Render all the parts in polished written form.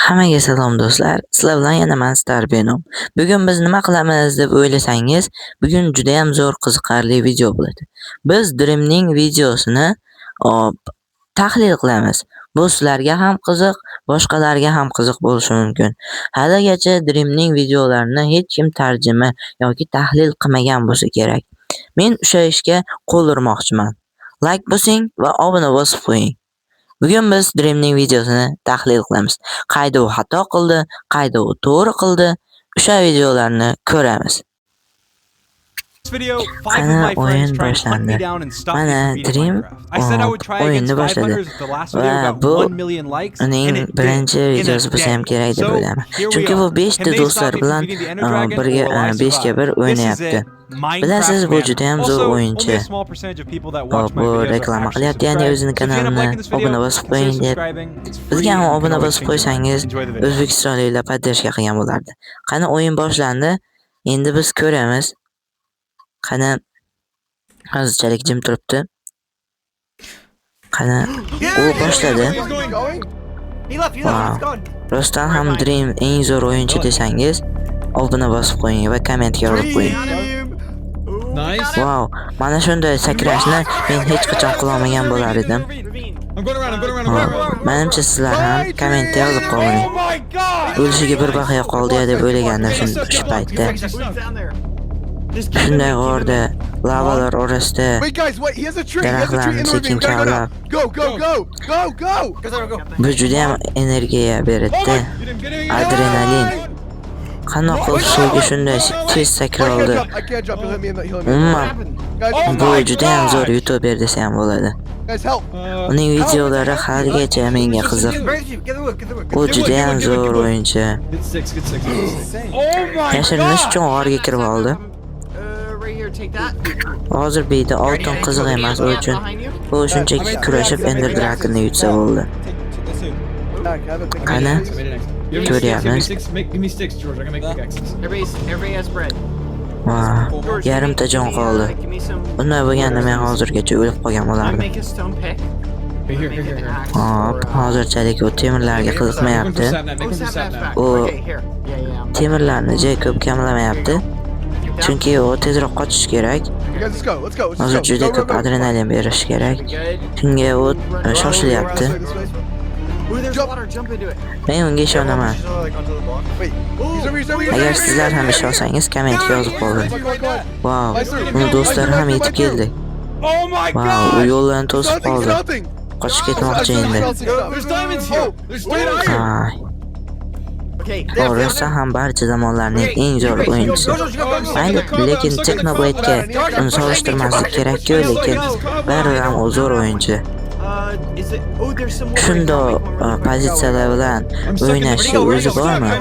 Hammaga salom do'stlar. Sizlar bilan yana men Starbenom. Bugun biz nima qilamiz deb o'ylasangiz, bugun juda ham zo'r qiziqarli video bo'ladi. Biz Dreamning videosini tahlil qilamiz. Bu sizlarga ham qiziq, boshqalarga ham qiziq bo'lishi mumkin. Haligacha Dreamning videolarini hech kim tarjima yoki tahlil qilmagan bo'lsa kerak. Men o'sha ishga qo'l urmoqchiman. Like bosing va obuna bosib qo'ying. Bugun biz Dreamning videosini tahlil qilamiz. Qayda u xato qildi, qayda u to'g'ri qildi, o'sha videolarni ko'ramiz. Qani o'yin boshlandi. Mana Dream o'yinni boshladi. Va bu uning birinchi videosi bo'lsa ham kerak deb o'ylayman. Chunki bu 5 ta do'stlar bilan birga 5 ga 1 o'ynayapti. Bilasiz, bu juda ham zo'r o'yinchi. Bu reklama qilyapti, ya'ni o'zining kanalini obuna bosib qo'ying deb. Bizga ham obuna bosib qo'ysangiz, o'zbekistonliklar podдержка qilgan bo'lardi. Qani o'yin boshlandi. Endi biz ko'ramiz. Qani hozirchalik jim turibdi. Qani u boshladi. Rostdan ham Dream eng zo'r o'yinchi desangiz, obuna bosib qo'ying va kommentga yozib qo'ying. Wow, mana shunday sakrashni men hech qachon qila olmagan bo'lar edim. Menimcha sizlar ham kommentga yozib qo'ying. O'lishiga bir baqiya qoldi deb o'ylagandim shu paytda. Shunday g'orda lavalar orasida daraxtlarni sekin kavlab. Bu juda ham energiya beradi. Adrenalin. Qanday qilib suvga shunday tez sakray oldi. Umuman bu juda ham zo'r YouTuber desa ham bo'ladi. Uning videolari haligacha menga qiziq. U juda ham zo'r o'yinchi. Yashirinish uchun g'orga kirib oldi. Hozir beyda oltin qiziq emas u uchun. U shunchaki kurashib Ender Dragon'ni yutsa bo'ldi. Qani ko'ryapmiz. Yarimta jon qoldi. Bunday bo'lganda men hozirgacha o'lib qolgan bo'lardim. Hozirchalik u temirlarga qiziqmayapti. U temirlarni juda ko'p kamlamayapti. Chunki u tezroq qochish kerak. Hozir juda ko'p adrenalin berish kerak. Shunga u shoshilyapti. Men unga ishonaman. Agar sizlar ham ishonsangiz, kommentga yozib qo'ying. Wow, uni do'stlari ham yetib keldi. Wow, u yo'llarni to'sib qoldi. Qochib ketmoqchi endi. Rostdan ham barcha zamonlarning eng zo'r o'yinchisi. Mayli, lekin Technoblade'ga uni solishtirmaslik kerak-ku, lekin baribir ham u zo'r o'yinchi. Shundoq pozitsiyalar bilan o'ynashga o'zi bormi?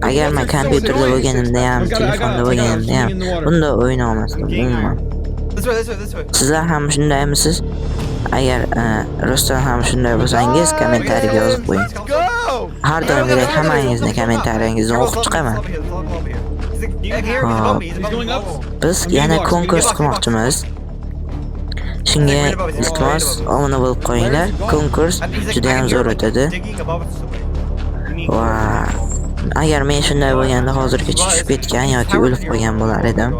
Agar men kompyuterda bo'lganimda ham, telefonda bo'lganimda ham bunda o'yna olmasdim umuman. Sizlar ham shundaymisiz? Agar rostdan ham shunday bo'lsangiz, kommentariyaga yozib qo'ying. Har doimgidek hammangizni kommentariyangizni o'qib chiqaman. Biz yana konkurs qilmoqchimiz. Shunga iltimos obuna bo'lib qo'yinglar. Konkurs juda ham zo'r o'tadi. Va agar men shunday bo'lganda hozirgacha tushib ketgan yoki o'lib qolgan bo'lar edim.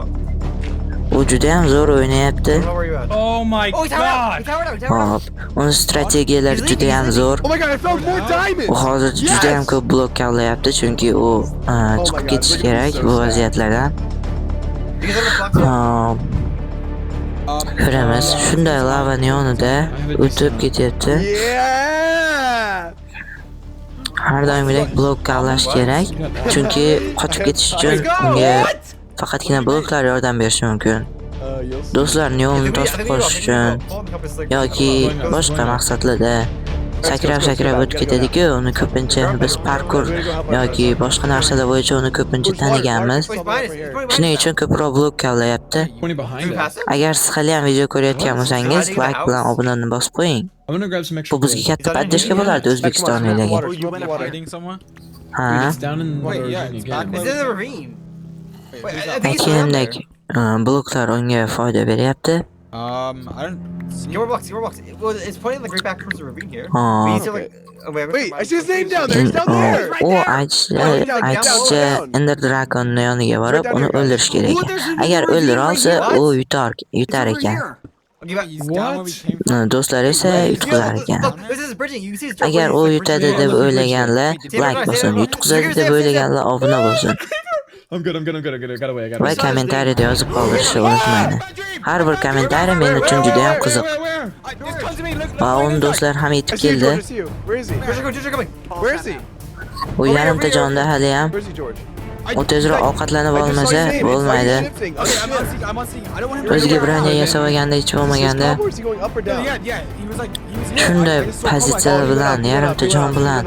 U juda ham zo'r o'ynayapti. Oh my god. Hop, uning strategiyalari juda ham zo'r. U hozir juda ham ko'p blok kavlayapti, chunki u chiqib ketish kerak bu vaziyatlardan. Ko'ramiz, shunday lava yonida o'tib ketyapti. Har doimgidek blok kavlash kerak, chunki qochib ketish uchun unga faqatgina bloklar yordam berishi mumkin. Do'stlarning yo'lini to'sib qo'yish uchun yoki boshqa maqsadlarda sakrab o'tib ketadi-ku, uni ko'pincha biz parkur yoki boshqa narsalar bo'yicha uni ko'pincha taniganmiz. Shuning uchun ko'proq blok kavlayapti. Agar siz hali ham video ko'rayotgan bo'lsangiz, like bilan obunani bosib qo'ying. Bu bizga katta podдержка bo'lardi O'zbekistonliklarga. Aytganimdek, bloklar unga foyda beryapti. I don't see. Get more blocks. Well, it's pointing like right back towards the ravine here. Ha. We need to like. Oh, Wait, I see his name down there. He's down O there. aytishicha Ender Dragonning yoniga borib uni o'ldirish kerak ekan. Agar o'ldira olsa, u yutar ekan. Okay, back. He's down where we came from. Do'stlar esa yutqizar ekan. Look, this is bridging. You can see his Agar u yutadi deb o'ylaganlar like bosin, yutqizadi deb o'ylaganlar obuna bo'lsin I'm good. I got away. va kommentariyada yozib qoldirishni unutmaydi. Har bir kommentariy men uchun juda ham qiziq. Va uni do'stlar ham yetib keldi. Where is he? George coming. Where is he? U yarimta jonda hali ham. Where is he, George? U tezroq ovqatlanib I just saw olmasa his name. It's like bo'lmaydi. he's shifting. Okay, I'm on scene. I don't want him to. O'ziga branya yasavaganda hech Is this bo'lmaganda top or is he going up or down? Yeah. He was shunday pozitsiya bilan yarimta jon bilan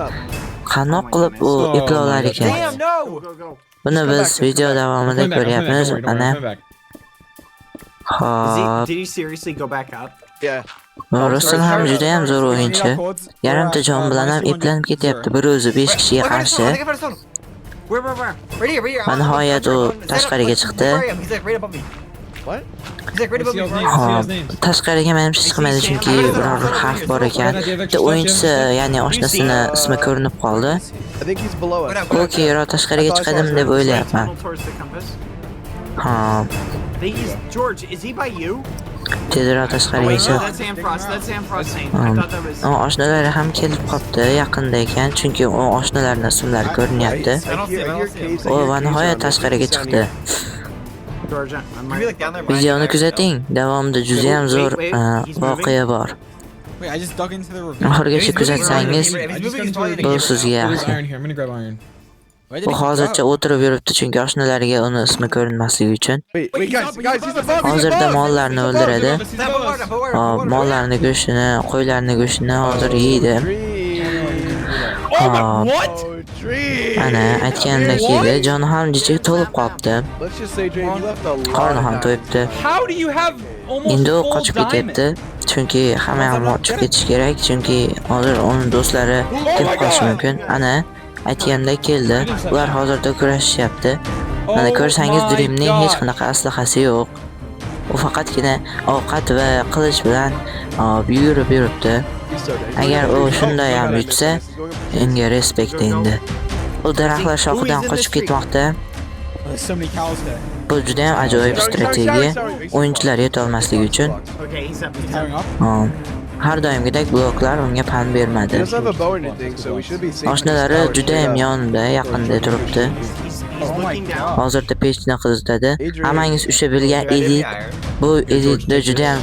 qanoq qilib u eplolar ekan. Damn, no. Buni biz video davomida ko'ryapmiz. Ana hop. Did he seriously go back up? Yeah. Ruslan ham juda ham zo'r o'yinchi. Yarimta jon bilan ham eplanib ketyapti. Bir o'zi 5 kishiga qarshi. Where? Right here. Va nihoyat u tashqariga chiqdi. He's like right above me. What? He's like right above me. Hop. Tashqariga menimcha chiqmaydi chunki biror xavf bor ekan. Bitta o'yinchisi, ya'ni oshnasini ismi ko'rinib qoldi. I think he's below us. U keyinroq tashqariga chiqadim deb o'ylayapman. Tunnel towards the compass. Hop. George, is he by you? Tezroq tashqariga Wait, no, chiq. that's Amfrost. That's Amfrost saying. I thought that was. O oshnalari ham kelib qopti yaqinda ekan, chunki u oshnalarining ismlari ko'rinyapti. I hear caves. O va nihoyat tashqariga chiqdi. George, I'm Can we like down there? Videoni kuzating, davomida juda ham zo'r voqea bor. Wait, I just dug into the ravine. Oxirigacha kuzatsangiz bu sizga yaxshi. Iron here. I'm gonna grab iron. U hozircha o'tirib yuribdi chunki oshnalariga uni ismi ko'rinmasligi uchun. Wait, guys, he's above. Hozirda mollarni o'ldiradi. Hop, mollarni go'shtini, qo'ylarni go'shtini hozir yeydi. Hop, Oh, Dream. ana aytganimdek edi, joni ham jichik to'lib qolibdi. Let's just say Dream, you left a lot. Qorni ham to'yibdi. How do you have almost Endi u full qochib diamond? ketyapti. Chunki hamma ham qochib ketish kerak, chunki hozir uning do'stlari kelib qolishi mumkin. Ana aytgandek keldi. Ular hozirda kurashishyapti. Mana ko'rsangiz Dreamning hech qanaqa aslahasi yo'q. U faqatgina ovqat va qilich bilan yurib yuribdi. Agar u shunday ham yutsa, unga respekt endi. U daraxtlar shoxidan qochib ketmoqda. There's so many cows there. Bu juda ham ajoyib strategiya. O'yinchilar yetolmasligi uchun. Okay, he's up. Carrying up. Har doimgidek bloklar unga pan He bermadi. doesn't have a bow or anything, so we should be safe. Oshnalari juda ham yonida, yaqinda turibdi. He's looking down. Hozirda pechni qizitadi. Hammangiz o'sha bilgan edit. Bu editda juda ham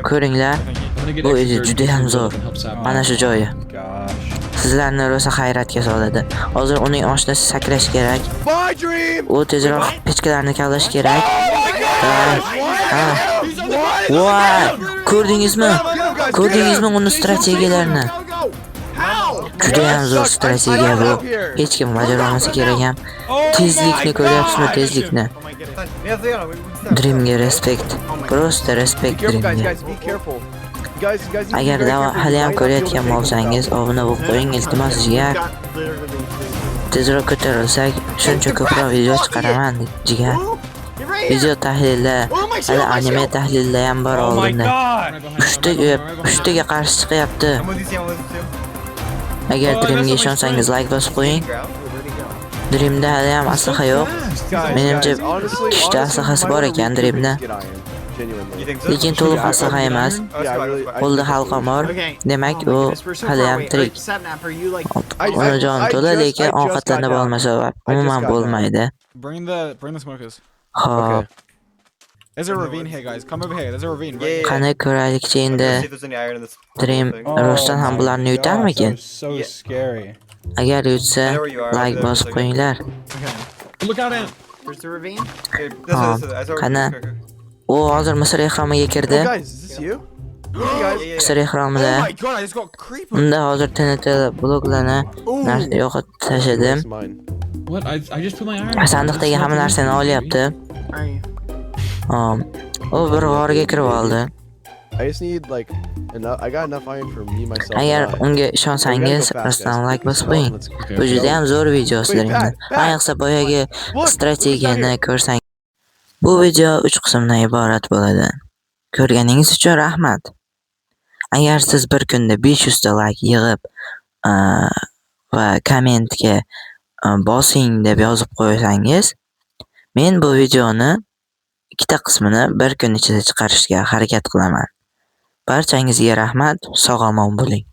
ko'ringlar. I'm gonna get Bu extra edit dirt juda ham zo'r. helps out. Mana shu joyi. Gosh. Sizlarni rosa hayratga soladi. Hozir uning oshnasi sakrash kerak. Bye, Dream. U tezroq pechkalarni kavlash kerak. Voy! Ko'rdingizmi? Ko'rdingizmi uni strategiyalarini? Juda ham zo'r strategiya bu. Hech kim bajara olmasa kerak ham. Tezlikni ko'ryapsizmi? Tezlikni. Dreamga respekt. Просто respekt Careful, guys. Dreamga. Guys, be careful. Guys, Agar hali ham ko'rayotgan bo'lsangiz, obuna bo'lib qo'ying, iltimos jigar. Tezroq ko'tarilsak, shuncha ko'proq video chiqaraman, jigar. Video tahlillar, hali anime tahlillar ham bor Oh my oldinda. god! Uchtaga qarshi chiqyapti. Agar Dreamga ishonsangiz like bosib qo'ying. Dreamda hali ham aslaha yo'q. Menimcha ikkita aslahasi bor ekan Dreamda. Lekin to'liq aslaha emas. Qo'lda halqon bor. Demak, u hali ham tirik. Uni joni to'la, lekin ovqatlanib olmasa umuman bo'lmaydi. Bring the smokers. Hop, There's a ravine here, guys. Come over here. There's a ravine. Right qani ko'raylikchi endi. Dream Ruslan ham bularni yutarmikin? So scary. Agar yutsa, like bosib qo'yinglar. Look out, Ant. Where's the ravine? Qani u hozir Misr ehromiga kirdi. Oh, guys, is this you? Hey, guys. Misr ehromida. Oh my god! I just got creeper. Unda hozir TNT bloklarni yo'qotib tashladim. It's mine. What? I just put my iron. Sandiqdagi hamma narsani olyapti. Are you? U bir g'orga kirib oldi. I just need like enough. I got enough iron for me myself. Agar and I. unga ishonsangiz, rostdan like bosib qo'ying. Bu juda ham zo'r videosidir endi. Ayniqsa boyagi strategiyani ko'rsang. Bu video 3 qismdan iborat bo'ladi. Ko'rganingiz uchun rahmat. Agar siz bir kunda 500 ta like yig'ib va kommentga bosing deb yozib qo'ysangiz, men bu videoni ikkita qismini bir kun ichida chiqarishga harakat qilaman. Barchangizga rahmat, sog' omon bo'ling.